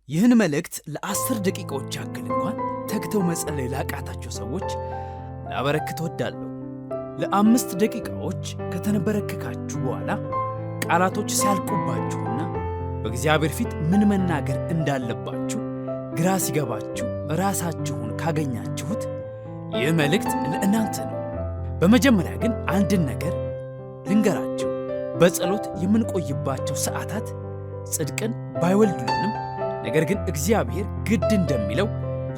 ይህን መልእክት ለ10 ደቂቃዎች ያክል እንኳን ተግተው መጸለይ ላቃታቸው ሰዎች ላበረክት ወዳለሁ። ለ5 ደቂቃዎች ከተንበረከካችሁ በኋላ ቃላቶች ሲያልቁባችሁና በእግዚአብሔር ፊት ምን መናገር እንዳለባችሁ ግራ ሲገባችሁ ራሳችሁን ካገኛችሁት ይህ መልእክት ለእናንተ ነው። በመጀመሪያ ግን አንድን ነገር ልንገራችሁ። በጸሎት የምንቆይባቸው ሰዓታት ጽድቅን ባይወልዱልንም ነገር ግን እግዚአብሔር ግድ እንደሚለው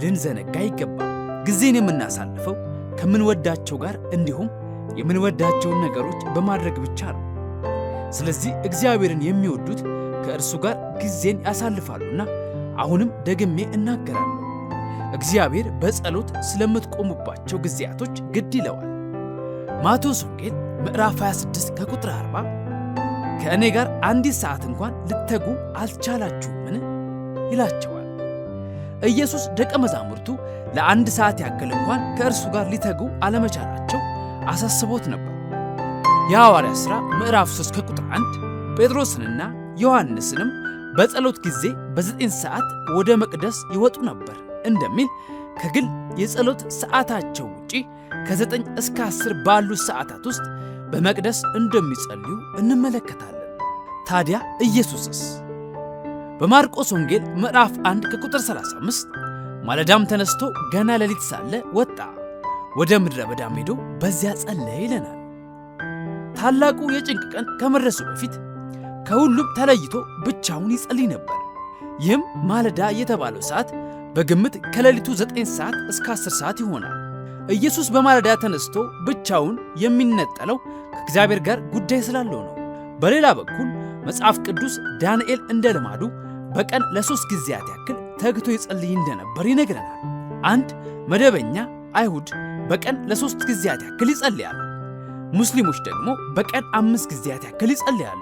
ልንዘነጋ አይገባም። ጊዜን የምናሳልፈው ከምንወዳቸው ጋር እንዲሁም የምንወዳቸውን ነገሮች በማድረግ ብቻ ነው። ስለዚህ እግዚአብሔርን የሚወዱት ከእርሱ ጋር ጊዜን ያሳልፋሉና አሁንም ደግሜ እናገራለሁ፣ እግዚአብሔር በጸሎት ስለምትቆሙባቸው ጊዜያቶች ግድ ይለዋል። ማቴዎስ ወንጌል ምዕራፍ 26 ከቁጥር 40 ከእኔ ጋር አንዲት ሰዓት እንኳን ልትተጉ አልቻላችሁምን ይላቸዋል። ኢየሱስ ደቀ መዛሙርቱ ለ1 ሰዓት ያክል እንኳን ከእርሱ ጋር ሊተጉ አለመቻላቸው አሳስቦት ነበር። የሐዋርያት ሥራ ምዕራፍ 3 ከቁጥር 1 ጴጥሮስንና ዮሐንስንም በጸሎት ጊዜ በ9 ሰዓት ወደ መቅደስ ይወጡ ነበር እንደሚል ከግል የጸሎት ሰዓታቸው ውጪ ከ9 እስከ 10 ባሉት ሰዓታት ውስጥ በመቅደስ እንደሚጸልዩ እንመለከታለን። ታዲያ ኢየሱስስ? በማርቆስ ወንጌል ምዕራፍ 1 ከቁጥር 35 ማለዳም ተነስቶ ገና ሌሊት ሳለ ወጣ፣ ወደ ምድረ በዳም ሄዶ በዚያ ጸለየ ይለናል። ታላቁ የጭንቅ ቀን ከመድረሱ በፊት ከሁሉም ተለይቶ ብቻውን ይጸልይ ነበር። ይህም ማለዳ የተባለው ሰዓት በግምት ከሌሊቱ 9 ሰዓት እስከ 10 ሰዓት ይሆናል። ኢየሱስ በማለዳ ተነስቶ ብቻውን የሚነጠለው ከእግዚአብሔር ጋር ጉዳይ ስላለው ነው። በሌላ በኩል መጽሐፍ ቅዱስ ዳንኤል እንደ ልማዱ በቀን ለ3 ጊዜያት ያክል ተግቶ ይጸልይ እንደነበር ይነግረናል። አንድ መደበኛ አይሁድ በቀን ለ3 ጊዜያት ያክል ይጸልያሉ። ሙስሊሞች ደግሞ በቀን 5 ጊዜያት ያክል ይጸልያሉ።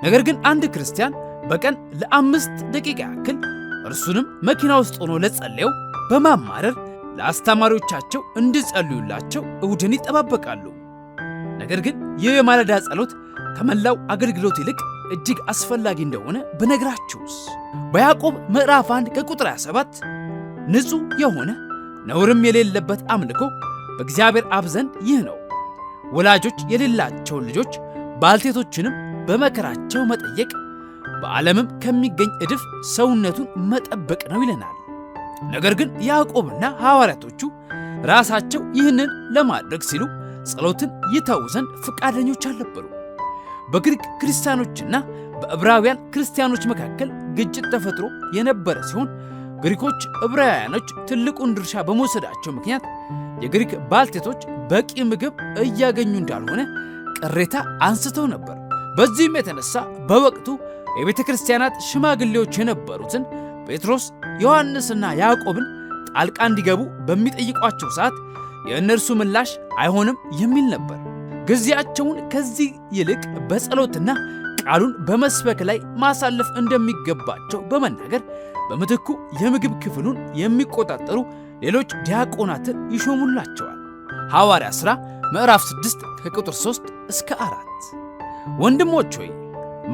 ነገር ግን አንድ ክርስቲያን በቀን ለ5 ደቂቃ ያክል እርሱንም መኪና ውስጥ ሆኖ ለጸለየው በማማረር ለአስተማሪዎቻቸው እንዲጸልዩላቸው እሁድን ይጠባበቃሉ። ነገር ግን ይህ የማለዳ ጸሎት ከመላው አገልግሎት ይልቅ እጅግ አስፈላጊ እንደሆነ ብነግራችሁስ? በያዕቆብ ምዕራፍ 1 ከቁጥር 27 ንጹሕ የሆነ ነውርም የሌለበት አምልኮ በእግዚአብሔር አብ ዘንድ ይህ ነው፣ ወላጆች የሌላቸውን ልጆች ባልቴቶችንም በመከራቸው መጠየቅ፣ በዓለምም ከሚገኝ ዕድፍ ሰውነቱን መጠበቅ ነው ይለናል። ነገር ግን ያዕቆብና ሐዋርያቶቹ ራሳቸው ይህንን ለማድረግ ሲሉ ጸሎትን ይተዉ ዘንድ ፈቃደኞች አልነበሩ። በግሪክ ክርስቲያኖችና በዕብራውያን ክርስቲያኖች መካከል ግጭት ተፈጥሮ የነበረ ሲሆን ግሪኮች ዕብራውያኖች ትልቁን ድርሻ በመውሰዳቸው ምክንያት የግሪክ ባልቴቶች በቂ ምግብ እያገኙ እንዳልሆነ ቅሬታ አንስተው ነበር። በዚህም የተነሳ በወቅቱ የቤተ ክርስቲያናት ሽማግሌዎች የነበሩትን ጴጥሮስ፣ ዮሐንስና ያዕቆብን ጣልቃ እንዲገቡ በሚጠይቋቸው ሰዓት የእነርሱ ምላሽ አይሆንም የሚል ነበር። ጊዜያቸውን ከዚህ ይልቅ በጸሎትና ቃሉን በመስበክ ላይ ማሳለፍ እንደሚገባቸው በመናገር በምትኩ የምግብ ክፍሉን የሚቆጣጠሩ ሌሎች ዲያቆናትን ይሾሙላቸዋል። ሐዋርያት ሥራ ምዕራፍ 6 ከቁጥር 3 እስከ 4 ወንድሞች ሆይ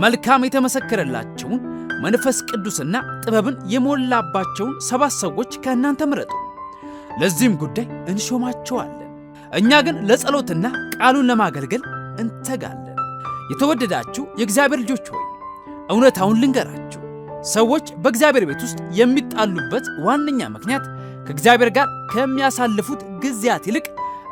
መልካም የተመሰከረላቸውን መንፈስ ቅዱስና ጥበብን የሞላባቸውን 7 ሰዎች ከእናንተ ምረጡ፣ ለዚህም ጉዳይ እንሾማቸዋለን። እኛ ግን ለጸሎትና ቃሉን ለማገልገል እንተጋለን። የተወደዳችሁ የእግዚአብሔር ልጆች ሆይ እውነታውን ልንገራችሁ፣ ሰዎች በእግዚአብሔር ቤት ውስጥ የሚጣሉበት ዋነኛ ምክንያት ከእግዚአብሔር ጋር ከሚያሳልፉት ጊዜያት ይልቅ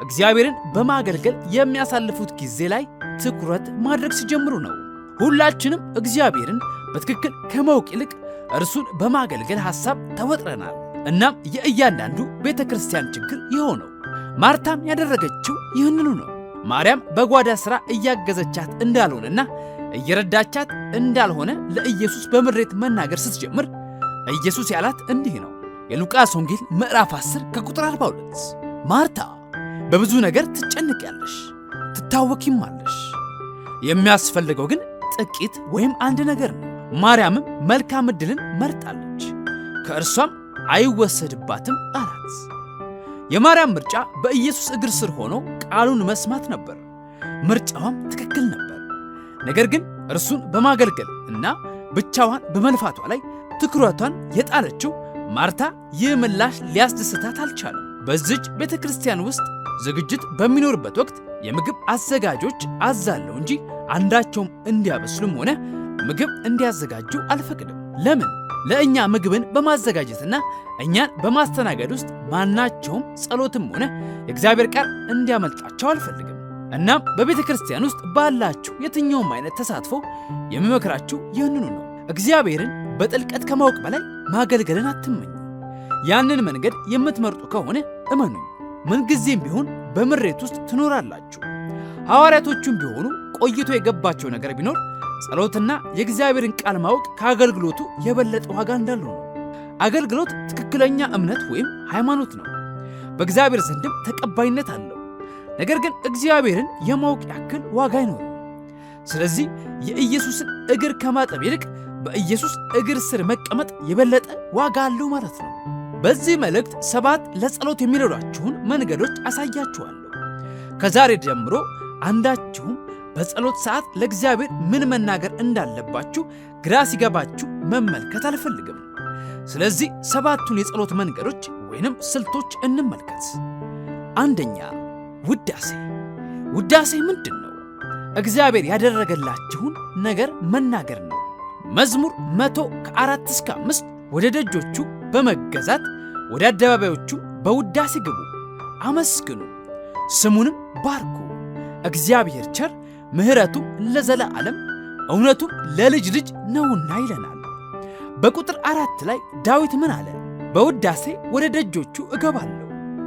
እግዚአብሔርን በማገልገል የሚያሳልፉት ጊዜ ላይ ትኩረት ማድረግ ሲጀምሩ ነው። ሁላችንም እግዚአብሔርን በትክክል ከማወቅ ይልቅ እርሱን በማገልገል ሐሳብ ተወጥረናል። እናም የእያንዳንዱ ቤተ ክርስቲያን ችግር ይኸው ነው። ማርታም ያደረገችው ይህንኑ ነው። ማርያም በጓዳ ሥራ እያገዘቻት እንዳልሆነና እየረዳቻት እንዳልሆነ ለኢየሱስ በምሬት መናገር ስትጀምር ኢየሱስ ያላት እንዲህ ነው። የሉቃስ ወንጌል ምዕራፍ 10 ከቁጥር 42 ማርታ በብዙ ነገር ትጨንቂያለሽ፣ ትታወኪማለሽ። የሚያስፈልገው ግን ጥቂት ወይም አንድ ነገር ነው። ማርያምም መልካም ዕድልን መርጣለች፣ ከእርሷም አይወሰድባትም አላት። የማርያም ምርጫ በኢየሱስ እግር ስር ሆኖ ቃሉን መስማት ነበር። ምርጫዋም ትክክል ነበር። ነገር ግን እርሱን በማገልገል እና ብቻዋን በመልፋቷ ላይ ትኩረቷን የጣለችው ማርታ ይህ ምላሽ ሊያስደስታት አልቻለም። በዚች ቤተ ክርስቲያን ውስጥ ዝግጅት በሚኖርበት ወቅት የምግብ አዘጋጆች አዛለሁ እንጂ አንዳቸውም እንዲያበስሉም ሆነ ምግብ እንዲያዘጋጁ አልፈቅድም። ለምን? ለእኛ ምግብን በማዘጋጀትና እኛን በማስተናገድ ውስጥ ማናቸውም ጸሎትም ሆነ የእግዚአብሔር ቃል እንዲያመልጣቸው አልፈልግም። እናም በቤተ ክርስቲያን ውስጥ ባላችሁ የትኛውም አይነት ተሳትፎ የሚመክራችሁ ይህንኑ ነው። እግዚአብሔርን በጥልቀት ከማወቅ በላይ ማገልገልን አትመኙ። ያንን መንገድ የምትመርጡ ከሆነ እመኑኝ፣ ምንጊዜም ቢሆን በምሬት ውስጥ ትኖራላችሁ። ሐዋርያቶቹም ቢሆኑ ቆይቶ የገባቸው ነገር ቢኖር ጸሎትና የእግዚአብሔርን ቃል ማወቅ ከአገልግሎቱ የበለጠ ዋጋ እንዳለው ነው። አገልግሎት ትክክለኛ እምነት ወይም ሃይማኖት ነው፣ በእግዚአብሔር ዘንድም ተቀባይነት አለው። ነገር ግን እግዚአብሔርን የማወቅ ያክል ዋጋ አይኖርም። ስለዚህ የኢየሱስን እግር ከማጠብ ይልቅ በኢየሱስ እግር ስር መቀመጥ የበለጠ ዋጋ አለው ማለት ነው። በዚህ መልእክት 7 ለጸሎት የሚረዷችሁን መንገዶች አሳያችኋለሁ። ከዛሬ ጀምሮ አንዳችሁም በጸሎት ሰዓት ለእግዚአብሔር ምን መናገር እንዳለባችሁ ግራ ሲገባችሁ መመልከት አልፈልግም። ስለዚህ 7ቱን የጸሎት መንገዶች ወይንም ስልቶች እንመልከት። አንደኛ፣ ውዳሴ። ውዳሴ ምንድን ነው? እግዚአብሔር ያደረገላችሁን ነገር መናገር ነው። መዝሙር 100 ከ4 እስከ 5 ወደ ደጆቹ በመገዛት ወደ አደባባዮቹ በውዳሴ ግቡ፣ አመስግኑ፣ ስሙንም ባርኩ። እግዚአብሔር ቸር፣ ምሕረቱም ለዘላለም እውነቱም ለልጅ ልጅ ነውና ይለናል። በቁጥር 4 ላይ ዳዊት ምን አለ? በውዳሴ ወደ ደጆቹ እገባለሁ።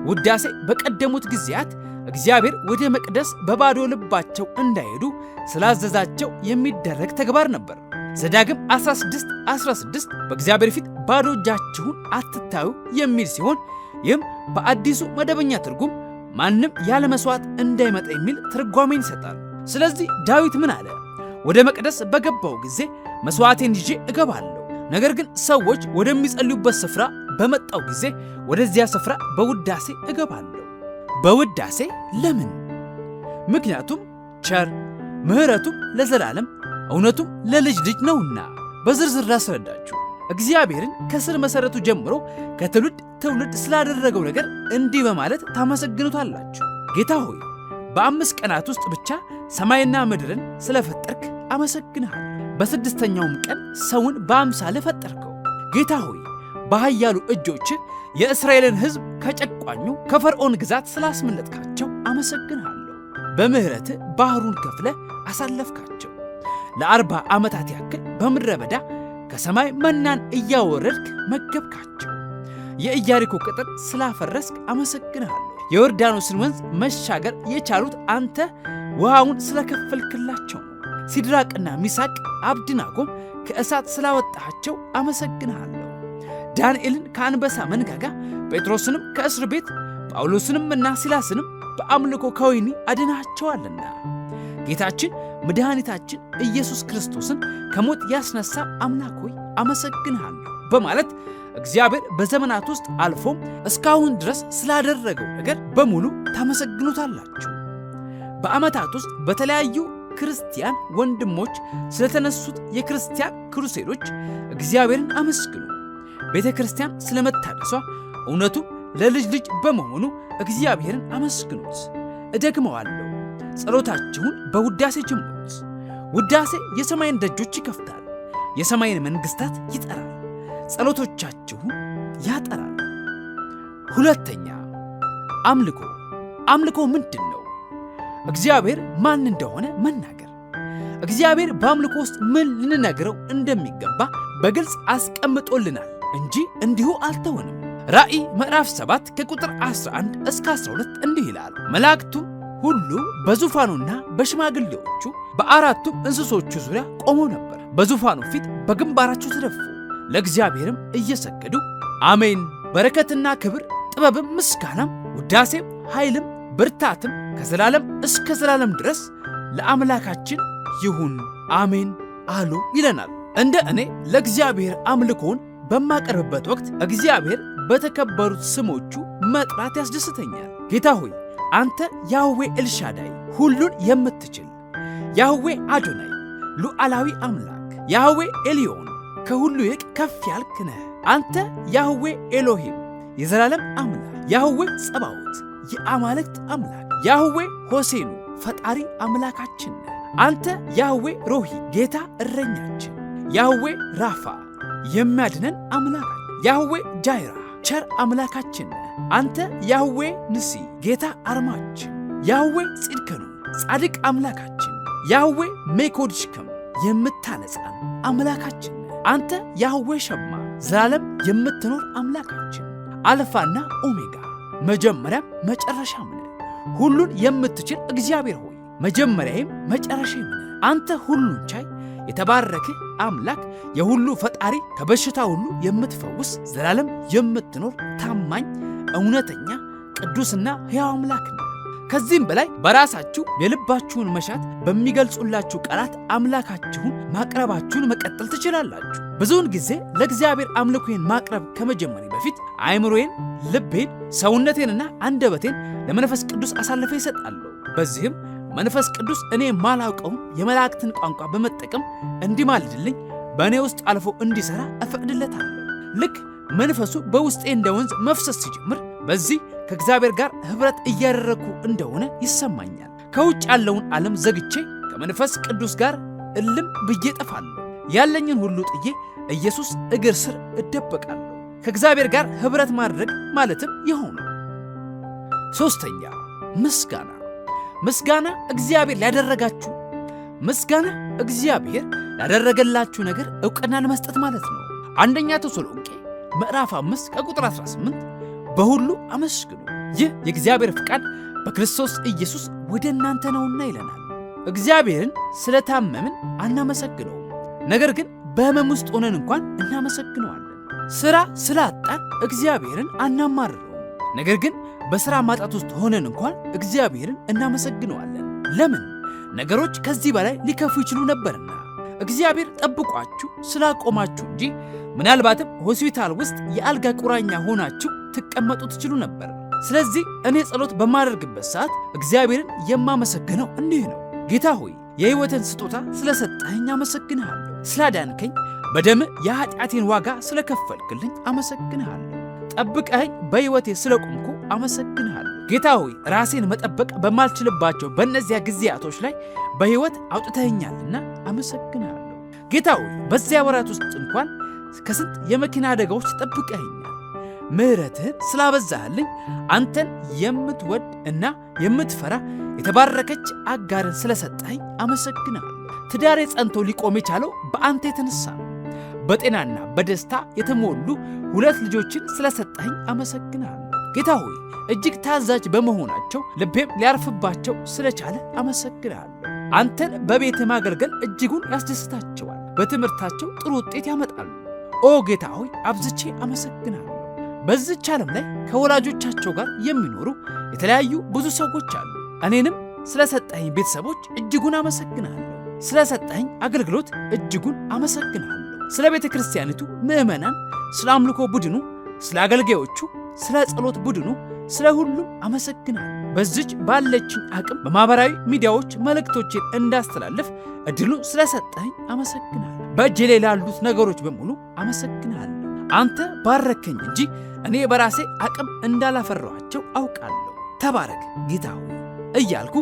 ውዳሴ በቀደሙት ጊዜያት እግዚአብሔር ወደ መቅደስ በባዶ ልባቸው እንዳይሄዱ ስላዘዛቸው የሚደረግ ተግባር ነበር። ዘዳግም 16:16 በእግዚአብሔር ፊት ባዶ እጃችሁን አትታዩ የሚል ሲሆን ይህም በአዲሱ መደበኛ ትርጉም ማንም ያለ መስዋዕት እንዳይመጣ የሚል ትርጓሜን ይሰጣል። ስለዚህ ዳዊት ምን አለ? ወደ መቅደስ በገባው ጊዜ መስዋዕቴን ይዤ እገባለሁ። ነገር ግን ሰዎች ወደሚጸልዩበት ስፍራ በመጣው ጊዜ ወደዚያ ስፍራ በውዳሴ እገባለሁ። በውዳሴ ለምን? ምክንያቱም ቸር፣ ምሕረቱም ለዘላለም እውነቱም ለልጅ ልጅ ነውና። በዝርዝር ላስረዳችሁ። እግዚአብሔርን ከስር መሰረቱ ጀምሮ ከትውልድ ትውልድ ስላደረገው ነገር እንዲህ በማለት ታመሰግኑታላችሁ። ጌታ ሆይ በ5 ቀናት ውስጥ ብቻ ሰማይና ምድርን ስለፈጠርክ አመሰግንሃለሁ። በ6ኛውም ቀን ሰውን በአምሳልህ ፈጠርከው። ጌታ ሆይ በኃያሉ እጆችህ የእስራኤልን ሕዝብ ከጨቋኙ ከፈርዖን ግዛት ስላስመለጥካቸው አመሰግንሃለሁ። በምሕረትህ ባህሩን ከፍለህ አሳለፍካቸው። ለ40 ዓመታት ያክል በምድረ በዳ ከሰማይ መናን እያወረድክ መገብካቸው። የኢያሪኮ ቅጥር ስላፈረስክ አመሰግንሃለሁ። የዮርዳኖስን ወንዝ መሻገር የቻሉት አንተ ውሃውን ስለከፈልክላቸው ነው። ሲድራቅና ሚሳቅ አብድናጎም ከእሳት ስላወጣቸው አመሰግንሃለሁ። ዳንኤልን ከአንበሳ መንጋጋ፣ ጴጥሮስንም ከእስር ቤት፣ ጳውሎስንም እና ሲላስንም በአምልኮ ከወህኒ አድናቸዋልና። ጌታችን መድኃኒታችን ኢየሱስ ክርስቶስን ከሞት ያስነሳ አምላክ ሆይ አመሰግንሃለሁ በማለት እግዚአብሔር በዘመናት ውስጥ አልፎም እስካሁን ድረስ ስላደረገው ነገር በሙሉ ታመሰግኑታላችሁ። በዓመታት ውስጥ በተለያዩ ክርስቲያን ወንድሞች ስለተነሱት የክርስቲያን ክሩሴዶች እግዚአብሔርን አመስግኑ። ቤተ ክርስቲያን ስለመታደሷ እውነቱም ለልጅ ልጅ በመሆኑ እግዚአብሔርን አመስግኑት። እደግመዋለሁ፣ ጸሎታችሁን በውዳሴ ጀምሩት። ውዳሴ የሰማይን ደጆች ይከፍታል፣ የሰማይን መንግሥታት ይጠራል፣ ጸሎቶቻችሁን ያጠራል። ሁለተኛ፣ አምልኮ። አምልኮ ምንድን ነው? እግዚአብሔር ማን እንደሆነ መናገር። እግዚአብሔር በአምልኮ ውስጥ ምን ልንነግረው እንደሚገባ በግልጽ አስቀምጦልናል እንጂ እንዲሁ አልተወንም። ራእይ ምዕራፍ 7 ከቁጥር 11 እስከ 12 እንዲህ ይላል፣ መላእክቱም ሁሉ በዙፋኑና በሽማግሌዎቹ በአራቱም እንስሶቹ ዙሪያ ቆመው ነበር። በዙፋኑ ፊት በግንባራቸው ተደፉ፣ ለእግዚአብሔርም እየሰገዱ አሜን፣ በረከትና ክብር፣ ጥበብም፣ ምስጋናም፣ ውዳሴም፣ ኃይልም፣ ብርታትም ከዘላለም እስከ ዘላለም ድረስ ለአምላካችን ይሁን አሜን አሉ ይለናል። እንደ እኔ ለእግዚአብሔር አምልኮን በማቀርብበት ወቅት እግዚአብሔር በተከበሩት ስሞቹ መጥራት ያስደስተኛል። ጌታ ሆይ አንተ ያህዌ ኤልሻዳይ ሁሉን የምትችል፣ ያህዌ አዶናይ ሉዓላዊ አምላክ፣ ያህዌ ኤልዮን ከሁሉ ይልቅ ከፍ ያልክ ነህ። አንተ ያህዌ ኤሎሂም የዘላለም አምላክ፣ ያህዌ ጸባዖት የአማልክት አምላክ፣ ያህዌ ሆሴኑ ፈጣሪ አምላካችን ነህ። አንተ ያህዌ ሮሂ ጌታ እረኛችን፣ ያህዌ ራፋ የሚያድነን አምላካችን፣ ያህዌ ጃይራ ቸር አምላካችን ነህ። አንተ ያህዌ ንሲ ጌታ አርማችን፣ ያህዌ ጽድቅኑ ጻድቅ አምላካችን፣ ያህዌ ሜኮድሽከም የምታነጻን አምላካችን ነህ። አንተ ያህዌ ሸማ ዘላለም የምትኖር አምላካችን፣ አልፋና ኦሜጋ መጀመሪያም መጨረሻም ነህ። ሁሉን የምትችል እግዚአብሔር ሆይ መጀመሪያዬም መጨረሻዬም ነህ። አንተ ሁሉን ቻይ የተባረክህ አምላክ፣ የሁሉ ፈጣሪ፣ ከበሽታ ሁሉ የምትፈውስ ዘላለም የምትኖር ታማኝ እውነተኛ ቅዱስና ሕያው አምላክ ነው። ከዚህም በላይ በራሳችሁ የልባችሁን መሻት በሚገልጹላችሁ ቃላት አምላካችሁን ማቅረባችሁን መቀጠል ትችላላችሁ። ብዙውን ጊዜ ለእግዚአብሔር አምልኮዬን ማቅረብ ከመጀመሪ በፊት አእምሮዬን፣ ልቤን፣ ሰውነቴንና አንደበቴን ለመንፈስ ቅዱስ አሳልፌ እሰጣለሁ። በዚህም መንፈስ ቅዱስ እኔ ማላውቀውን የመላእክትን ቋንቋ በመጠቀም እንዲማልድልኝ በእኔ ውስጥ አልፎ እንዲሠራ እፈቅድለታለሁ። ልክ መንፈሱ በውስጤ እንደ ወንዝ መፍሰስ ሲጀምር በዚህ ከእግዚአብሔር ጋር ኅብረት እያደረግኩ እንደሆነ ይሰማኛል። ከውጭ ያለውን ዓለም ዘግቼ ከመንፈስ ቅዱስ ጋር እልም ብዬ ጠፋለሁ። ያለኝን ሁሉ ጥዬ ኢየሱስ እግር ስር እደበቃለሁ። ከእግዚአብሔር ጋር ኅብረት ማድረግ ማለትም ይኸው ነው። ሦስተኛ ምስጋና። ምስጋና እግዚአብሔር ላደረጋችሁ ምስጋና እግዚአብሔር ላደረገላችሁ ነገር ዕውቅናን መስጠት ማለት ነው። አንደኛ ተሰሎንቄ ምዕራፍ 5 ከቁጥር 18 በሁሉ አመስግኑ፣ ይህ የእግዚአብሔር ፍቃድ በክርስቶስ ኢየሱስ ወደ እናንተ ነውና ይለናል። እግዚአብሔርን ስለታመምን አናመሰግነውም፣ ነገር ግን በሕመም ውስጥ ሆነን እንኳን እናመሰግነዋለን። ሥራ ስላጣን እግዚአብሔርን አናማርረውም፣ ነገር ግን በሥራ ማጣት ውስጥ ሆነን እንኳን እግዚአብሔርን እናመሰግነዋለን። ለምን? ነገሮች ከዚህ በላይ ሊከፉ ይችሉ ነበርና። እግዚአብሔር ጠብቋችሁ ስላቆማችሁ እንጂ ምናልባትም ሆስፒታል ውስጥ የአልጋ ቁራኛ ሆናችሁ ትቀመጡ ትችሉ ነበር። ስለዚህ እኔ ጸሎት በማደርግበት ሰዓት እግዚአብሔርን የማመሰግነው እንዲህ ነው። ጌታ ሆይ የሕይወትን ስጦታ ስለሰጠኸኝ አመሰግንሃለሁ። ስላዳንከኝ፣ በደምህ የኃጢአቴን ዋጋ ስለከፈልክልኝ አመሰግንሃለሁ። ጠብቀኸኝ በሕይወቴ ስለቆምኩ አመሰግንሃለሁ። ጌታ ሆይ ራሴን መጠበቅ በማልችልባቸው በእነዚያ ጊዜያቶች ላይ በሕይወት አውጥተኸኛልና አመሰግንሃለሁ። ጌታ ሆይ በዚያ ወራት ውስጥ እንኳን ከስንት የመኪና አደጋዎች ጠብቀኸኛል። ምሕረትህን ስላበዛህልኝ፣ አንተን የምትወድ እና የምትፈራ የተባረከች አጋርን ስለሰጠኸኝ አመሰግንሃለሁ። ትዳሬ ጸንቶ ሊቆም የቻለው በአንተ የተነሳ ነው። በጤናና በደስታ የተሞሉ 2 ልጆችን ስለሰጠኸኝ አመሰግንሃለሁ። ጌታ ሆይ እጅግ ታዛዥ በመሆናቸው ልቤም ሊያርፍባቸው ስለቻለ አመሰግንሃለሁ። አንተን በቤትህ ማገልገል እጅጉን ያስደስታቸዋል፣ በትምህርታቸው ጥሩ ውጤት ያመጣሉ። ኦ ጌታ ሆይ አብዝቼ አመሰግንሃለሁ። በዚህች ዓለም ላይ ከወላጆቻቸው ጋር የሚኖሩ የተለያዩ ብዙ ሰዎች አሉ። እኔንም ስለሰጠኸኝ ቤተሰቦች እጅጉን አመሰግንሃለሁ። ስለሰጠኸኝ አገልግሎት እጅጉን አመሰግንሃለሁ። ስለ ቤተ ክርስቲያኒቱ ምዕመናን፣ ስለ አምልኮ ቡድኑ፣ ስለ አገልጋዮቹ፣ ስለ ጸሎት ቡድኑ፣ ስለ ሁሉም አመሰግናለሁ። በዚች ባለችኝ አቅም በማኅበራዊ ሚዲያዎች መልእክቶችን እንዳስተላልፍ እድሉን ስለሰጠኸኝ አመሰግናለሁ። በእጄ ላይ ላሉት ነገሮች በሙሉ አመሰግናለሁ። አንተ ባረከኝ እንጂ እኔ በራሴ አቅም እንዳላፈራኋቸው አውቃለሁ። ተባረክ ጌታ ሆይ እያልኩ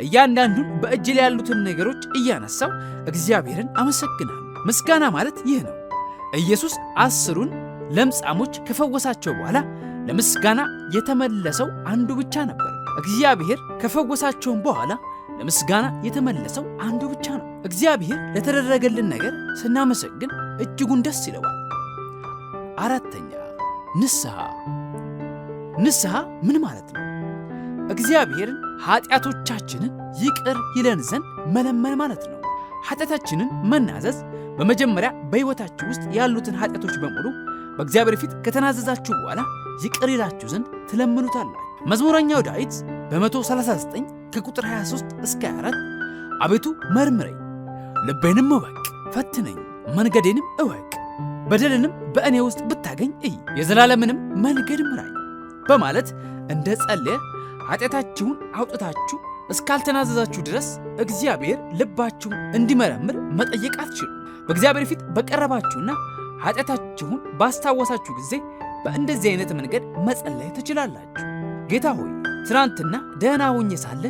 እያንዳንዱን በእጄ ላይ ያሉትን ነገሮች እያነሳው እግዚአብሔርን አመሰግናለሁ። ምስጋና ማለት ይህ ነው። ኢየሱስ 10ን ለምጻሞች ከፈወሳቸው በኋላ ለምስጋና የተመለሰው አንዱ ብቻ ነበር። እግዚአብሔር ከፈወሳቸውም በኋላ ለምስጋና የተመለሰው አንዱ ብቻ ነው። እግዚአብሔር ለተደረገልን ነገር ስናመሰግን እጅጉን ደስ ይለዋል። አራተኛ ንስሐ። ንስሐ ምን ማለት ነው? እግዚአብሔርን ኃጢአቶቻችንን ይቅር ይለን ዘንድ መለመን ማለት ነው። ኃጢአታችንን መናዘዝ በመጀመሪያ በሕይወታችሁ ውስጥ ያሉትን ኃጢአቶች በሙሉ በእግዚአብሔር ፊት ከተናዘዛችሁ በኋላ ይቅር ይላችሁ ዘንድ ትለምኑታላችሁ። መዝሙረኛው ዳዊት በ139 ከቁጥር 23 እስከ 24 አቤቱ መርምረኝ፣ ልቤንም እወቅ፣ ፈትነኝ፣ መንገዴንም እወቅ፣ በደልንም በእኔ ውስጥ ብታገኝ እይ፣ የዘላለምንም መንገድ ምራኝ በማለት እንደ ጸለየ ኃጢአታችሁን አውጥታችሁ እስካልተናዘዛችሁ ድረስ እግዚአብሔር ልባችሁን እንዲመረምር መጠየቅ አትችሉ። በእግዚአብሔር ፊት በቀረባችሁና ኃጢአታችሁን ባስታወሳችሁ ጊዜ በእንደዚህ አይነት መንገድ መጸለይ ትችላላችሁ። ጌታ ሆይ ትናንትና ደህና ሆኜ ሳለ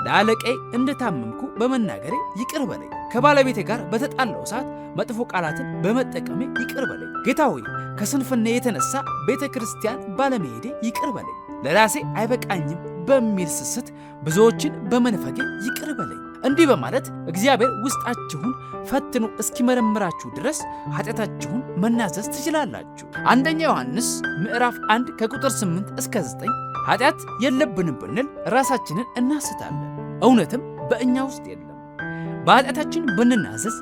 ለአለቃዬ እንደታመምኩ በመናገሬ ይቅር በለኝ። ከባለቤቴ ጋር በተጣላው ሰዓት መጥፎ ቃላትን በመጠቀሜ ይቅር በለኝ። ጌታ ሆይ ከስንፍና የተነሳ ቤተ ክርስቲያን ባለመሄዴ ይቅር በለኝ። ለራሴ አይበቃኝም በሚል ስስት ብዙዎችን በመንፈጌ ይቅር በለኝ። እንዲህ በማለት እግዚአብሔር ውስጣችሁን ፈትኖ እስኪመረምራችሁ ድረስ ኃጢአታችሁን መናዘዝ ትችላላችሁ። አንደኛ ዮሐንስ ምዕራፍ 1 ከቁጥር 8 እስከ 9 ኃጢአት የለብንም ብንል ራሳችንን እናስታለን፣ እውነትም በእኛ ውስጥ የለም። በኃጢአታችን ብንናዘዝ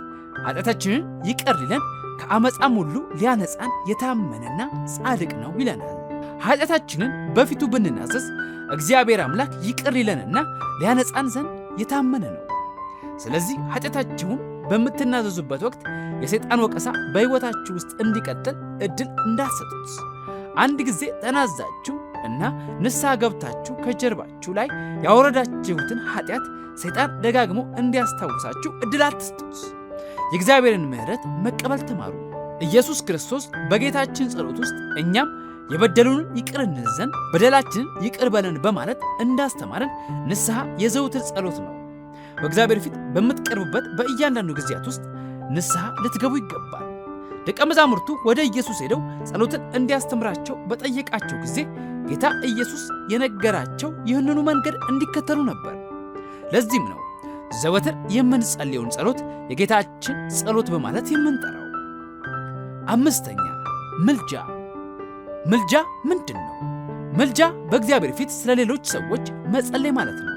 ኃጢአታችንን ይቅር ሊለን ከአመፃም ሁሉ ሊያነጻን የታመነና ጻድቅ ነው ይለናል። ኃጢአታችንን በፊቱ ብንናዘዝ እግዚአብሔር አምላክ ይቅር ሊለንና ሊያነጻን ዘንድ የታመነ ነው። ስለዚህ ኃጢአታችሁን በምትናዘዙበት ወቅት የሰይጣን ወቀሳ በሕይወታችሁ ውስጥ እንዲቀጥል ዕድል እንዳትሰጡት። አንድ ጊዜ ተናዛችሁ እና ንስሐ ገብታችሁ ከጀርባችሁ ላይ ያወረዳችሁትን ኃጢአት ሰይጣን ደጋግሞ እንዲያስታውሳችሁ ዕድል አትስጡት። የእግዚአብሔርን ምሕረት መቀበል ተማሩ። ኢየሱስ ክርስቶስ በጌታችን ጸሎት ውስጥ እኛም የበደሉንን ይቅር እንል ዘንድ በደላችንን ይቅር በለን በማለት እንዳስተማረን ንስሐ የዘውትር ጸሎት ነው። በእግዚአብሔር ፊት በምትቀርቡበት በእያንዳንዱ ጊዜያት ውስጥ ንስሐ ልትገቡ ይገባል። ደቀ መዛሙርቱ ወደ ኢየሱስ ሄደው ጸሎትን እንዲያስተምራቸው በጠየቃቸው ጊዜ ጌታ ኢየሱስ የነገራቸው ይህንኑ መንገድ እንዲከተሉ ነበር። ለዚህም ነው ዘወትር የምንጸልየውን ጸሎት የጌታችን ጸሎት በማለት የምንጠራው። አምስተኛ ምልጃ። ምልጃ ምንድን ነው? ምልጃ በእግዚአብሔር ፊት ስለ ሌሎች ሰዎች መጸለይ ማለት ነው።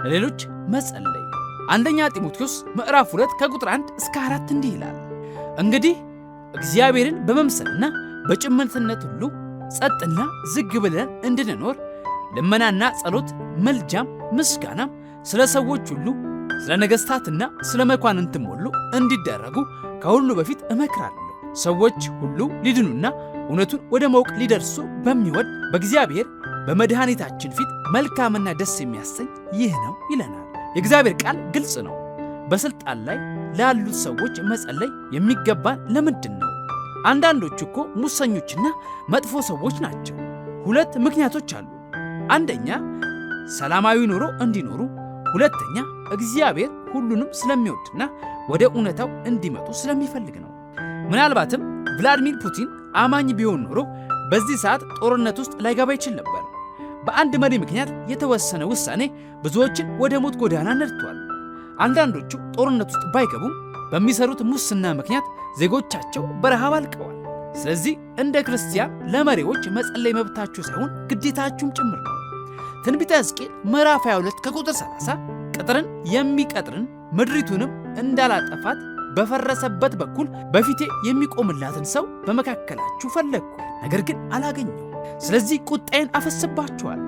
ለሌሎች መጸለይ አንደኛ ጢሞቴዎስ ምዕራፍ 2 ከቁጥር 1 እስከ 4 እንዲህ ይላል፣ እንግዲህ እግዚአብሔርን በመምሰልና በጭምትነት ሁሉ ጸጥና ዝግ ብለን እንድንኖር ልመናና ጸሎት፣ መልጃም ምስጋናም ስለ ሰዎች ሁሉ ስለ ነገሥታትና ስለ መኳንንትም ሁሉ እንዲደረጉ ከሁሉ በፊት እመክራለሁ። ሰዎች ሁሉ ሊድኑና እውነቱን ወደ ማወቅ ሊደርሱ በሚወድ በእግዚአብሔር በመድኃኒታችን ፊት መልካምና ደስ የሚያሰኝ ይህ ነው ይለናል። የእግዚአብሔር ቃል ግልጽ ነው። በስልጣን ላይ ላሉት ሰዎች መጸለይ የሚገባን ለምንድን ነው? አንዳንዶቹ እኮ ሙሰኞችና መጥፎ ሰዎች ናቸው። ሁለት ምክንያቶች አሉ። አንደኛ ሰላማዊ ኑሮ እንዲኖሩ፣ ሁለተኛ እግዚአብሔር ሁሉንም ስለሚወድና ወደ እውነታው እንዲመጡ ስለሚፈልግ ነው። ምናልባትም ቭላድሚር ፑቲን አማኝ ቢሆን ኖሮ በዚህ ሰዓት ጦርነት ውስጥ ላይገባ ይችል ነበር። በአንድ መሪ ምክንያት የተወሰነ ውሳኔ ብዙዎችን ወደ ሞት ጎዳና ነድቷል። አንዳንዶቹ ጦርነት ውስጥ ባይገቡም በሚሰሩት ሙስና ምክንያት ዜጎቻቸው በረሃብ አልቀዋል። ስለዚህ እንደ ክርስቲያን ለመሪዎች መጸለይ መብታችሁ ሳይሆን ግዴታችሁም ጭምር ነው። ትንቢተ ሕዝቅኤል ምዕራፍ 22 ከቁጥር 30 ቅጥርን የሚቀጥርን ምድሪቱንም እንዳላጠፋት በፈረሰበት በኩል በፊቴ የሚቆምላትን ሰው በመካከላችሁ ፈለግኩ፣ ነገር ግን አላገኘው። ስለዚህ ቁጣዬን አፈስባችኋለሁ፣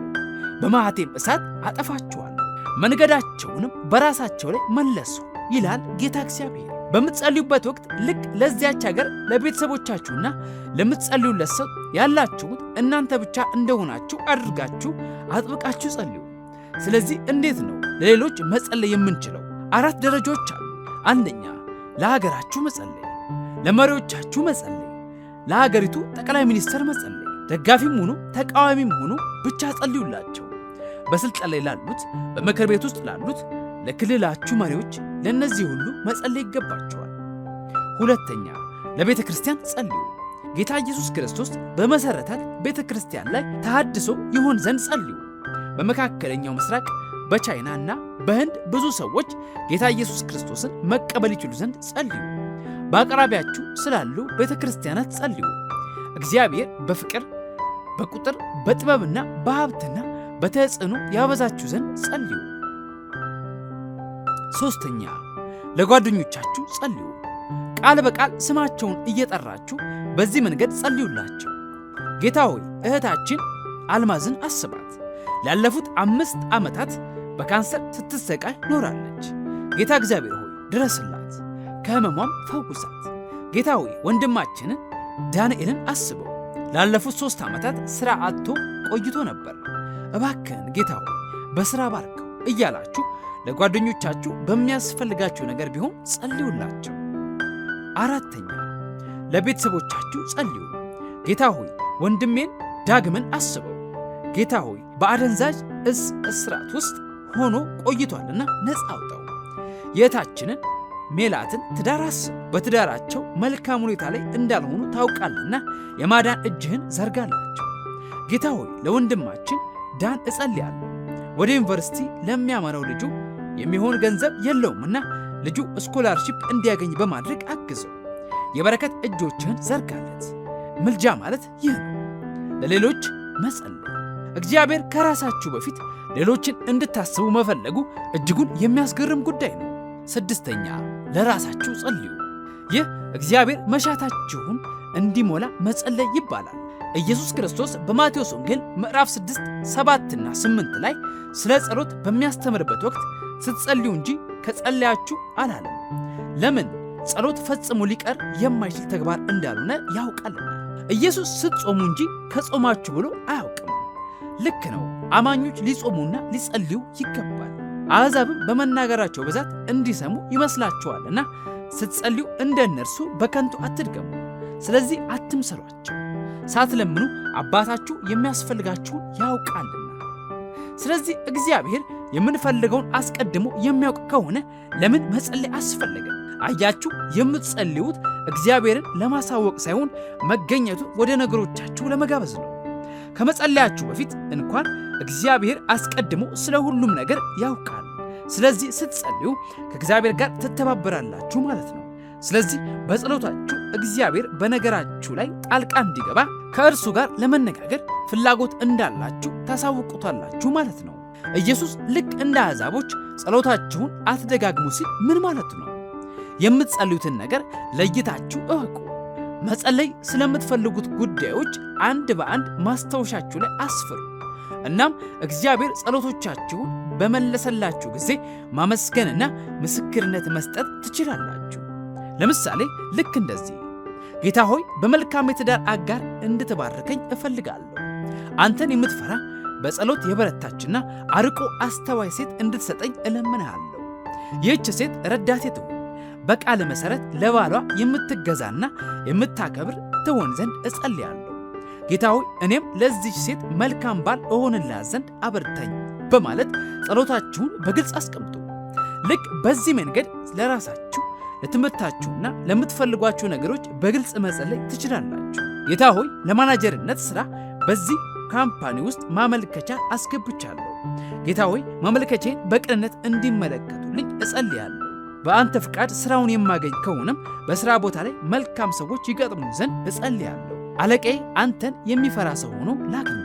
በማኅቴም እሳት አጠፋችኋለሁ፣ መንገዳቸውንም በራሳቸው ላይ መለሱ ይላል ጌታ እግዚአብሔር። በምትጸልዩበት ወቅት ልክ ለዚያች ሀገር ለቤተሰቦቻችሁና ለምትጸልዩለት ሰው ያላችሁት እናንተ ብቻ እንደሆናችሁ አድርጋችሁ አጥብቃችሁ ጸልዩ። ስለዚህ እንዴት ነው ለሌሎች መጸለይ የምንችለው? 4 ደረጃዎች አሉ። አንደኛ ለሀገራችሁ መጸለይ፣ ለመሪዎቻችሁ መጸለይ፣ ለሀገሪቱ ጠቅላይ ሚኒስትር መጸለይ። ደጋፊም ሆኑ ተቃዋሚም ሆኑ ብቻ ጸልዩላቸው። በስልጣን ላይ ላሉት፣ በምክር ቤት ውስጥ ላሉት፣ ለክልላችሁ መሪዎች፣ ለእነዚህ ሁሉ መጸለይ ይገባቸዋል። ሁለተኛ ለቤተ ክርስቲያን ጸልዩ። ጌታ ኢየሱስ ክርስቶስ በመሠረታት ቤተ ክርስቲያን ላይ ተሐድሶ ይሆን ዘንድ ጸልዩ። በመካከለኛው ምስራቅ በቻይና እና በህንድ ብዙ ሰዎች ጌታ ኢየሱስ ክርስቶስን መቀበል ይችሉ ዘንድ ጸልዩ። በአቅራቢያችሁ ስላሉ ቤተ ክርስቲያናት ጸልዩ። እግዚአብሔር በፍቅር፣ በቁጥር፣ በጥበብና በሀብትና በተጽዕኖ ያበዛችሁ ዘንድ ጸልዩ። ሶስተኛ ለጓደኞቻችሁ ጸልዩ። ቃል በቃል ስማቸውን እየጠራችሁ በዚህ መንገድ ጸልዩላቸው። ጌታ ሆይ እህታችን አልማዝን አስባት። ላለፉት 5 ዓመታት በካንሰር ስትሰቃይ ኖራለች። ጌታ እግዚአብሔር ሆይ ድረስላት፣ ከህመሟም ፈውሳት። ጌታ ሆይ ወንድማችንን ዳንኤልን አስበው። ላለፉት 3 ዓመታት ሥራ አጥቶ ቆይቶ ነበር። እባክህን ጌታ ሆይ በሥራ ባርከው እያላችሁ ለጓደኞቻችሁ በሚያስፈልጋቸው ነገር ቢሆን ጸልዩላቸው። 4ኛ ለቤተሰቦቻችሁ ጸልዩ። ጌታ ሆይ ወንድሜን ዳግምን አስበው። ጌታ ሆይ በአደንዛዥ እጽ እስራት ውስጥ ሆኖ ቆይቷልና ነፃ አውጣው። የእህታችንን ሜላትን ትዳር አስብ። በትዳራቸው መልካም ሁኔታ ላይ እንዳልሆኑ ታውቃልና የማዳን እጅህን ዘርጋላቸው። ጌታ ሆይ ለወንድማችን ዳን እጸልያለሁ። ወደ ዩኒቨርሲቲ ለሚያመራው ልጁ የሚሆን ገንዘብ የለውምና ልጁ ስኮላርሺፕ እንዲያገኝ በማድረግ አግዘው። የበረከት እጆችህን ዘርጋለት። ምልጃ ማለት ይህ ነው፣ ለሌሎች መጸለይ። እግዚአብሔር ከራሳችሁ በፊት ሌሎችን እንድታስቡ መፈለጉ እጅጉን የሚያስገርም ጉዳይ ነው። 6ኛ ለራሳችሁ ጸልዩ። ይህ እግዚአብሔር መሻታችሁን እንዲሞላ መጸለይ ይባላል። ኢየሱስ ክርስቶስ በማቴዎስ ወንጌል ምዕራፍ 6 7ና 8 ላይ ስለ ጸሎት በሚያስተምርበት ወቅት ስትጸልዩ እንጂ ከጸለያችሁ አላለም። ለምን? ጸሎት ፈጽሞ ሊቀር የማይችል ተግባር እንዳልሆነ ያውቃልና። ኢየሱስ ስትጾሙ እንጂ ከጾማችሁ ብሎ አያውቅም። ልክ ነው። አማኞች ሊጾሙና ሊጸልዩ ይገባል። አሕዛብም በመናገራቸው ብዛት እንዲሰሙ ይመስላችኋልና ስትጸልዩ እንደ እነርሱ በከንቱ አትድገሙ። ስለዚህ አትምሰሏቸው። ሳትለምኑ አባታችሁ የሚያስፈልጋችሁን ያውቃልና። ስለዚህ እግዚአብሔር የምንፈልገውን አስቀድሞ የሚያውቅ ከሆነ ለምን መጸለይ አስፈለገ? አያችሁ፣ የምትጸልዩት እግዚአብሔርን ለማሳወቅ ሳይሆን መገኘቱን ወደ ነገሮቻችሁ ለመጋበዝ ነው። ከመጸለያችሁ በፊት እንኳን እግዚአብሔር አስቀድሞ ስለ ሁሉም ነገር ያውቃል። ስለዚህ ስትጸልዩ ከእግዚአብሔር ጋር ትተባበራላችሁ ማለት ነው። ስለዚህ በጸሎታችሁ እግዚአብሔር በነገራችሁ ላይ ጣልቃ እንዲገባ ከእርሱ ጋር ለመነጋገር ፍላጎት እንዳላችሁ ታሳውቁታላችሁ ማለት ነው። ኢየሱስ ልክ እንደ አሕዛቦች ጸሎታችሁን አትደጋግሙ ሲል ምን ማለት ነው? የምትጸልዩትን ነገር ለይታችሁ እወቁ። መጸለይ ስለምትፈልጉት ጉዳዮች አንድ በአንድ ማስታወሻችሁ ላይ አስፍሩ። እናም እግዚአብሔር ጸሎቶቻችሁን በመለሰላችሁ ጊዜ ማመስገንና ምስክርነት መስጠት ትችላላችሁ። ለምሳሌ ልክ እንደዚህ፣ ጌታ ሆይ በመልካም የትዳር አጋር እንድትባርከኝ እፈልጋለሁ። አንተን የምትፈራ በጸሎት የበረታችና አርቆ አስተዋይ ሴት እንድትሰጠኝ እለምንሃለሁ። ይህች ሴት ረዳቴ ትሁን፣ በቃል መሠረት ለባሏ የምትገዛና የምታከብር ትሆን ዘንድ እጸልያለሁ። ጌታ ሆይ እኔም ለዚች ሴት መልካም ባል እሆንላት ዘንድ አበርታኝ በማለት ጸሎታችሁን በግልጽ አስቀምጡ። ልክ በዚህ መንገድ ለራሳችሁ ለትምህርታችሁና ለምትፈልጓችሁ ነገሮች በግልጽ መጸለይ ትችላላችሁ። ጌታ ሆይ ለማናጀርነት ሥራ በዚህ ካምፓኒ ውስጥ ማመልከቻ አስገብቻለሁ። ጌታ ሆይ ማመልከቻዬን በቅንነት እንዲመለከቱልኝ እጸልያለሁ። በአንተ ፍቃድ ሥራውን የማገኝ ከሆነም በሥራ ቦታ ላይ መልካም ሰዎች ይገጥሙ ዘንድ እጸልያለሁ። አለቃዬ አንተን የሚፈራ ሰው ሆኖ ላግኝ።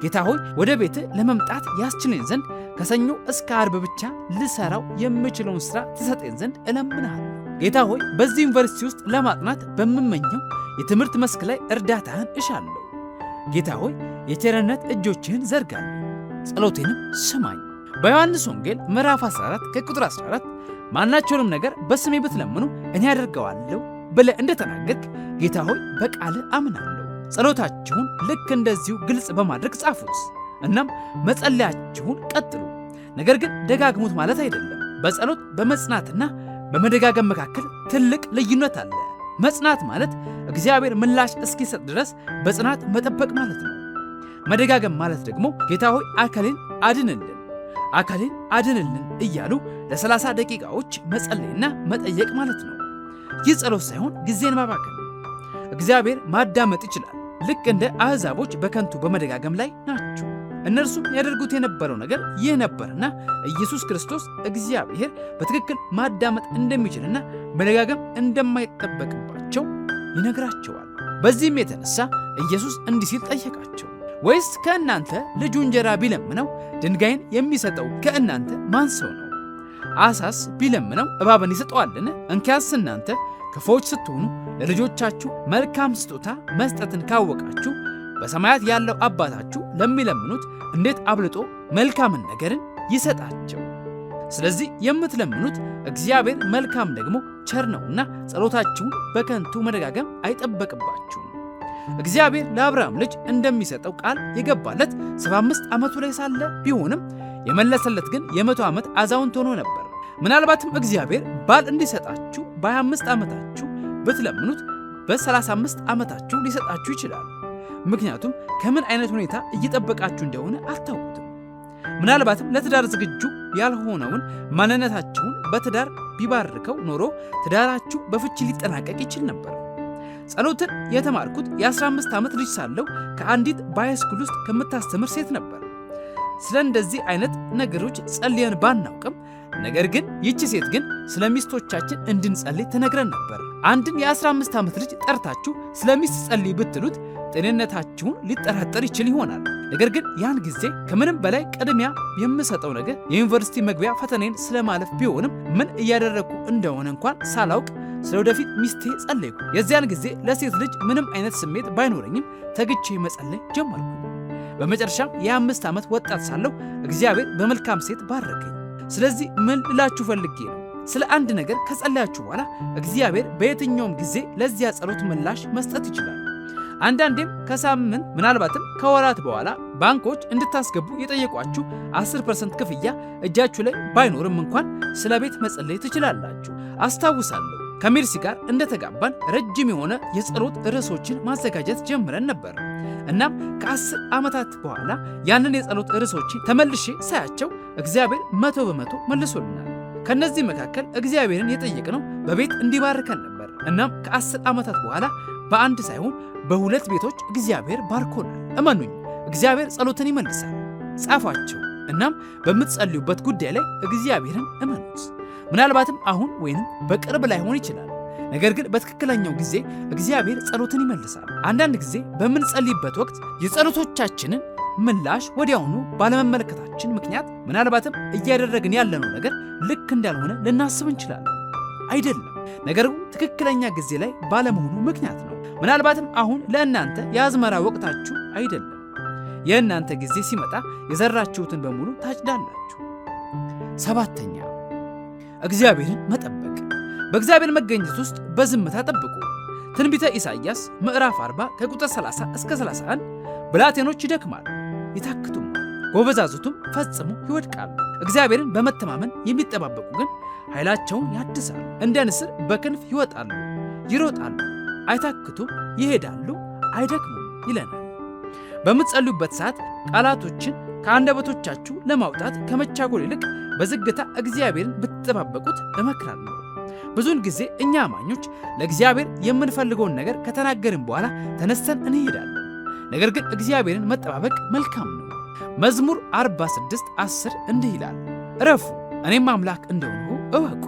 ጌታ ሆይ ወደ ቤትህ ለመምጣት ያስችለኝ ዘንድ ከሰኞ እስከ ዓርብ ብቻ ልሰራው የምችለውን ሥራ ትሰጠኝ ዘንድ እለምንሃለሁ። ጌታ ሆይ በዚህ ዩኒቨርሲቲ ውስጥ ለማጥናት በምመኘው የትምህርት መስክ ላይ እርዳታህን እሻለሁ። ጌታ ሆይ የቸርነት እጆችህን ዘርጋልኝ፣ ጸሎቴንም ስማኝ። በዮሐንስ ወንጌል ምዕራፍ 14 ከቁጥር 14 ማናቸውንም ነገር በስሜ ብትለምኑ እኔ አደርገዋለሁ ብለህ እንደተናገርክ ጌታ ሆይ በቃልህ አምናለሁ። ጸሎታችሁን ልክ እንደዚሁ ግልጽ በማድረግ ጻፉት። እናም መጸለያችሁን ቀጥሉ። ነገር ግን ደጋግሙት ማለት አይደለም። በጸሎት በመጽናትና በመደጋገም መካከል ትልቅ ልዩነት አለ። መጽናት ማለት እግዚአብሔር ምላሽ እስኪሰጥ ድረስ በጽናት መጠበቅ ማለት ነው። መደጋገም ማለት ደግሞ ጌታ ሆይ አካሌን አድንልን እያሉ ለ30 ደቂቃዎች መጸለይና መጠየቅ ማለት ነው። ይህ ጸሎት ሳይሆን ጊዜን ማባከን። እግዚአብሔር ማዳመጥ ይችላል። ልክ እንደ አሕዛቦች በከንቱ በመደጋገም ላይ ናቸው። እነርሱም ያደርጉት የነበረው ነገር ይህ ነበርና ኢየሱስ ክርስቶስ እግዚአብሔር በትክክል ማዳመጥ እንደሚችልና መደጋገም እንደማይጠበቅባቸው ይነግራቸዋል። በዚህም የተነሳ ኢየሱስ እንዲህ ሲል ጠየቃቸው፣ ወይስ ከእናንተ ልጁ እንጀራ ቢለምነው ድንጋይን የሚሰጠው ከእናንተ ማን ሰው ነው? አሳስ ቢለምነው እባብን ይሰጠዋልን? እንኪያስ እናንተ ክፉዎች ስትሆኑ ለልጆቻችሁ መልካም ስጦታ መስጠትን ካወቃችሁ በሰማያት ያለው አባታችሁ ለሚለምኑት እንዴት አብልጦ መልካምን ነገርን ይሰጣቸው። ስለዚህ የምትለምኑት እግዚአብሔር መልካም ደግሞ ቸር ነውና ጸሎታችሁን በከንቱ መደጋገም አይጠበቅባችሁም። እግዚአብሔር ለአብርሃም ልጅ እንደሚሰጠው ቃል የገባለት 75 ዓመቱ ላይ ሳለ ቢሆንም የመለሰለት ግን የ100 ዓመት አዛውንት ሆኖ ነበር። ምናልባትም እግዚአብሔር ባል እንዲሰጣችሁ በ25 ዓመታችሁ ብትለምኑት በ35 ዓመታችሁ ሊሰጣችሁ ይችላል። ምክንያቱም ከምን አይነት ሁኔታ እየጠበቃችሁ እንደሆነ አታውቁትም። ምናልባትም ለትዳር ዝግጁ ያልሆነውን ማንነታችሁን በትዳር ቢባርከው ኖሮ ትዳራችሁ በፍቺ ሊጠናቀቅ ይችል ነበር። ጸሎትን የተማርኩት የ15 ዓመት ልጅ ሳለሁ ከአንዲት በሃይስኩል ውስጥ ከምታስተምር ሴት ነበር። ስለ እንደዚህ አይነት ነገሮች ጸልየን ባናውቅም፣ ነገር ግን ይቺ ሴት ግን ስለ ሚስቶቻችን እንድንጸልይ ትነግረን ነበር። አንድን የ15 ዓመት ልጅ ጠርታችሁ ስለ ሚስት ጸልይ ብትሉት ጤንነታችሁን ሊጠራጠር ይችል ይሆናል። ነገር ግን ያን ጊዜ ከምንም በላይ ቅድሚያ የምሰጠው ነገር የዩኒቨርሲቲ መግቢያ ፈተናዬን ስለማለፍ ቢሆንም ምን እያደረግኩ እንደሆነ እንኳን ሳላውቅ ስለ ወደፊት ሚስቴ ጸለይኩ። የዚያን ጊዜ ለሴት ልጅ ምንም አይነት ስሜት ባይኖረኝም ተግቼ መጸለይ ጀመርኩ። በመጨረሻም የ5 ዓመት ወጣት ሳለሁ እግዚአብሔር በመልካም ሴት ባረከኝ። ስለዚህ ምን ልላችሁ ፈልጌ ነው፣ ስለ አንድ ነገር ከጸለያችሁ በኋላ እግዚአብሔር በየትኛውም ጊዜ ለዚያ ጸሎት ምላሽ መስጠት ይችላል። አንዳንዴም ከሳምንት ምናልባትም ከወራት በኋላ ባንኮች እንድታስገቡ የጠየቋችሁ 10% ክፍያ እጃችሁ ላይ ባይኖርም እንኳን ስለ ቤት መጸለይ ትችላላችሁ። አስታውሳለሁ ከሜርሲ ጋር እንደተጋባን ረጅም የሆነ የጸሎት ርዕሶችን ማዘጋጀት ጀምረን ነበር። እናም ከ10 ዓመታት በኋላ ያንን የጸሎት ርዕሶችን ተመልሼ ሳያቸው እግዚአብሔር 100% መልሶልናል። ከነዚህ መካከል እግዚአብሔርን የጠየቅነው በቤት እንዲባርከን ነበር። እናም ከ10 ዓመታት በኋላ በአንድ ሳይሆን በሁለት ቤቶች እግዚአብሔር ባርኮናል። እመኑኝ፣ እግዚአብሔር ጸሎትን ይመልሳል። ጻፏቸው። እናም በምትጸልዩበት ጉዳይ ላይ እግዚአብሔርን እመኑት። ምናልባትም አሁን ወይንም በቅርብ ላይሆን ይችላል፣ ነገር ግን በትክክለኛው ጊዜ እግዚአብሔር ጸሎትን ይመልሳል። አንዳንድ ጊዜ በምንጸልይበት ወቅት የጸሎቶቻችንን ምላሽ ወዲያውኑ ባለመመለከታችን ምክንያት ምናልባትም እያደረግን ያለነው ነገር ልክ እንዳልሆነ ልናስብ እንችላለን። አይደለም፣ ነገሩ ትክክለኛ ጊዜ ላይ ባለመሆኑ ምክንያት ነው። ምናልባትም አሁን ለእናንተ የአዝመራ ወቅታችሁ አይደለም። የእናንተ ጊዜ ሲመጣ የዘራችሁትን በሙሉ ታጭዳላችሁ። 7ኛ እግዚአብሔርን መጠበቅ። በእግዚአብሔር መገኘት ውስጥ በዝምታ ጠብቁ። ትንቢተ ኢሳይያስ ምዕራፍ 40 ከቁጥር 30 እስከ 31 ብላቴኖች ይደክማሉ ይታክቱማል፣ ጎበዛዝቱም ፈጽሞ ይወድቃሉ። እግዚአብሔርን በመተማመን የሚጠባበቁ ግን ኃይላቸውን ያድሳሉ፣ እንደ ንስር በክንፍ ይወጣሉ፣ ይሮጣሉ፣ አይታክቱም፣ ይሄዳሉ፣ አይደክሙም ይለናል። በምትጸልዩበት ሰዓት ቃላቶችን ከአንደበቶቻችሁ ለማውጣት ከመቻኮል ይልቅ በዝግታ እግዚአብሔርን ብትጠባበቁት እመክራለሁ። ብዙውን ጊዜ እኛ አማኞች ለእግዚአብሔር የምንፈልገውን ነገር ከተናገርን በኋላ ተነስተን እንሄዳለን። ነገር ግን እግዚአብሔርን መጠባበቅ መልካም ነው። መዝሙር 46:10 እንዲህ ይላል፣ እረፉ እኔም አምላክ እንደሆንሁ እወቁ።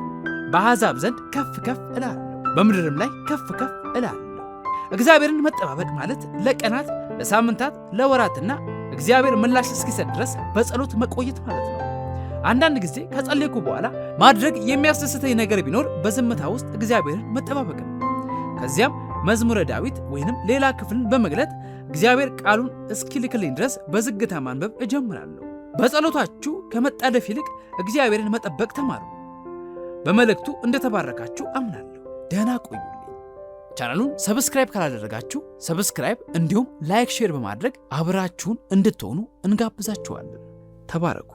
በአሕዛብ ዘንድ ከፍ ከፍ እላለሁ፣ በምድርም ላይ ከፍ ከፍ እላለሁ። እግዚአብሔርን መጠባበቅ ማለት ለቀናት፣ ለሳምንታት፣ ለወራትና እግዚአብሔር ምላሽ እስኪሰጥ ድረስ በጸሎት መቆየት ማለት ነው። አንዳንድ ጊዜ ከጸለይኩ በኋላ ማድረግ የሚያስደስተኝ ነገር ቢኖር በዝምታ ውስጥ እግዚአብሔርን መጠባበቅ ነው። ከዚያም መዝሙረ ዳዊት ወይንም ሌላ ክፍልን በመግለጥ እግዚአብሔር ቃሉን እስኪልክልኝ ድረስ በዝግታ ማንበብ እጀምራለሁ። በጸሎታችሁ ከመጣደፍ ይልቅ እግዚአብሔርን መጠበቅ ተማሩ። በመልእክቱ እንደተባረካችሁ አምናለሁ። ደህና ቆዩልኝ። ቻናሉን ሰብስክራይብ ካላደረጋችሁ ሰብስክራይብ፣ እንዲሁም ላይክ፣ ሼር በማድረግ አብራችሁን እንድትሆኑ እንጋብዛችኋለን። ተባረኩ።